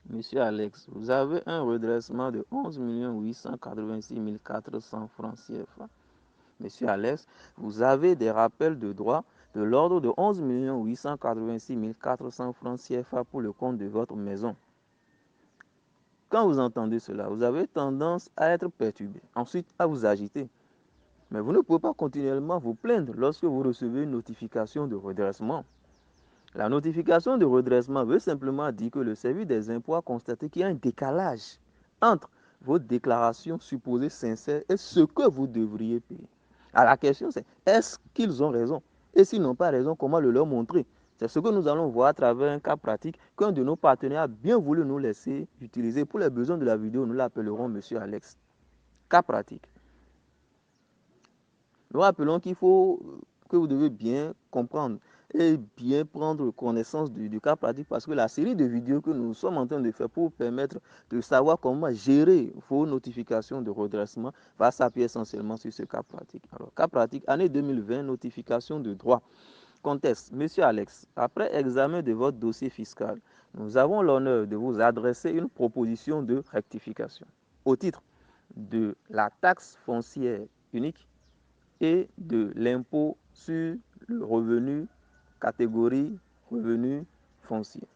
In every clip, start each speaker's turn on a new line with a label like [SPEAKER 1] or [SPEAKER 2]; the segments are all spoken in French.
[SPEAKER 1] Monsieur Alex, vous avez un redressement de 11 886 400 francs CFA. Monsieur Alex, vous avez des rappels de droits de l'ordre de 11 886 400 francs CFA pour le compte de votre maison. Quand vous entendez cela, vous avez tendance à être perturbé, ensuite à vous agiter. Mais vous ne pouvez pas continuellement vous plaindre lorsque vous recevez une notification de redressement. La notification de redressement veut simplement dire que le service des impôts a constaté qu'il y a un décalage entre vos déclarations supposées sincères et ce que vous devriez payer. Alors la question c'est, est-ce qu'ils ont raison? Et s'ils n'ont pas raison, comment le leur montrer? C'est ce que nous allons voir à travers un cas pratique qu'un de nos partenaires a bien voulu nous laisser utiliser. Pour les besoins de la vidéo, nous l'appellerons Monsieur Alex. Cas pratique. Nous rappelons qu'il faut que vous devez bien comprendre et bien prendre connaissance du cas pratique parce que la série de vidéos que nous sommes en train de faire pour vous permettre de savoir comment gérer vos notifications de redressement va s'appuyer essentiellement sur ce cas pratique. Alors, cas pratique, année 2020, notification de droit. Contexte, Monsieur Alex, après examen de votre dossier fiscal, nous avons l'honneur de vous adresser une proposition de rectification au titre de la taxe foncière unique et de l'impôt sur le revenu catégorie revenu foncier.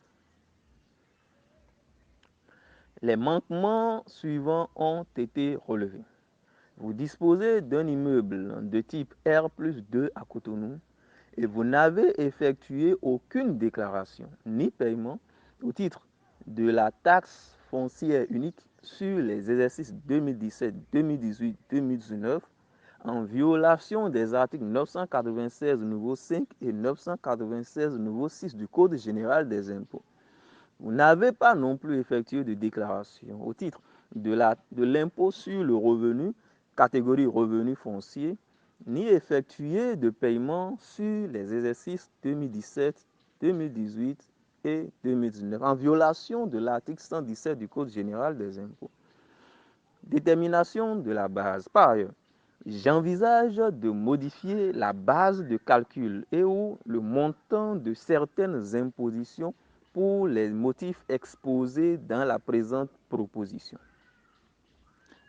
[SPEAKER 1] Les manquements suivants ont été relevés. Vous disposez d'un immeuble de type R+2 à Cotonou et vous n'avez effectué aucune déclaration ni paiement au titre de la taxe foncière unique sur les exercices 2017, 2018, 2019 en violation des articles 996 nouveau 5 et 996 nouveau 6 du Code général des impôts. Vous n'avez pas non plus effectué de déclaration au titre de l'impôt sur le revenu, catégorie revenu foncier, ni effectué de paiement sur les exercices 2017, 2018 et 2019, en violation de l'article 117 du Code général des impôts. Détermination de la base. Par ailleurs, j'envisage de modifier la base de calcul et ou le montant de certaines impositions pour les motifs exposés dans la présente proposition.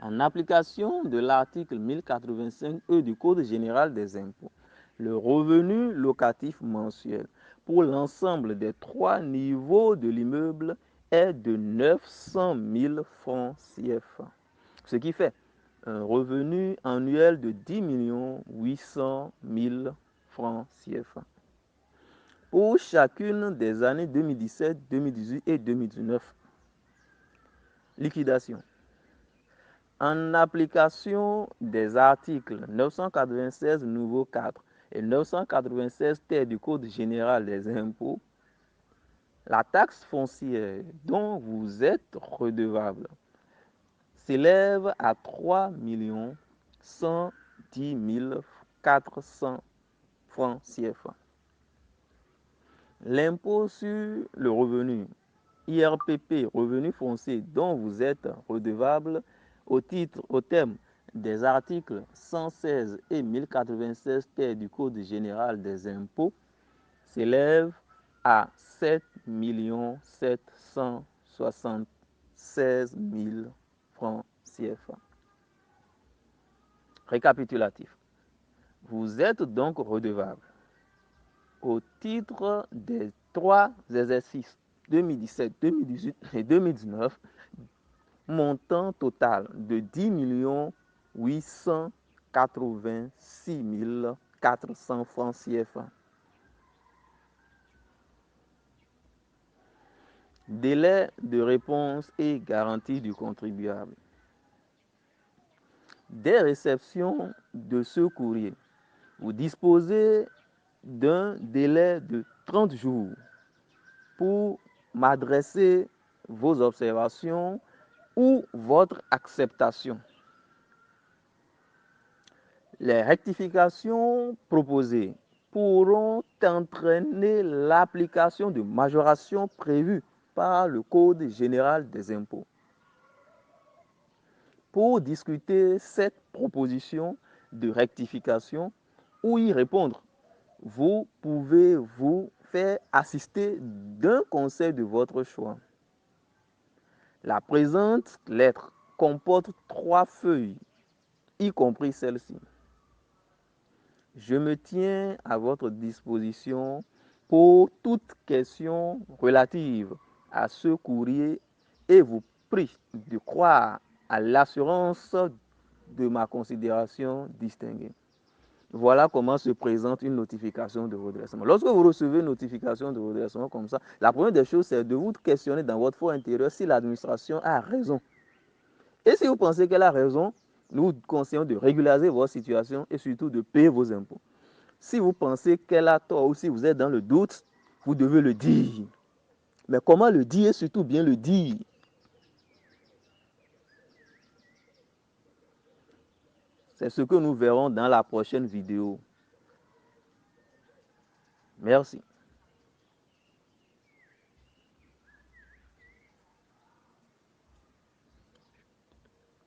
[SPEAKER 1] En application de l'article 1085E du Code général des impôts, le revenu locatif mensuel pour l'ensemble des 3 niveaux de l'immeuble est de 900 000 francs CFA, ce qui fait un revenu annuel de 10 800 000 francs CFA. Pour chacune des années 2017, 2018 et 2019. Liquidation. En application des articles 996 nouveau 4 et 996 ter du Code général des impôts, la taxe foncière dont vous êtes redevable s'élève à 3 110 400 francs CFA. L'impôt sur le revenu, IRPP, revenu foncier dont vous êtes redevable au terme des articles 116 et 1096 ter du Code général des impôts, s'élève à 7 776 000 francs CFA. Récapitulatif. Vous êtes donc redevable au titre des 3 exercices 2017, 2018 et 2019, montant total de 10 886 400 francs CFA. Délai de réponse et garantie du contribuable. Dès réception de ce courrier, vous disposez d'un délai de 30 jours pour m'adresser vos observations ou votre acceptation. Les rectifications proposées pourront entraîner l'application de majorations prévues par le Code général des impôts. Pour discuter cette proposition de rectification ou y répondre, vous pouvez vous faire assister d'un conseil de votre choix. La présente lettre comporte 3 feuilles, y compris celle-ci. Je me tiens à votre disposition pour toute question relative à ce courrier et vous prie de croire à l'assurance de ma considération distinguée. Voilà comment se présente une notification de redressement. Lorsque vous recevez une notification de redressement comme ça, la première des choses, c'est de vous questionner dans votre fort intérieur si l'administration a raison. Et si vous pensez qu'elle a raison, nous vous conseillons de régulariser votre situation et surtout de payer vos impôts. Si vous pensez qu'elle a tort ou si vous êtes dans le doute, vous devez le dire. Mais comment le dire et surtout bien le dire? C'est ce que nous verrons dans la prochaine vidéo. Merci.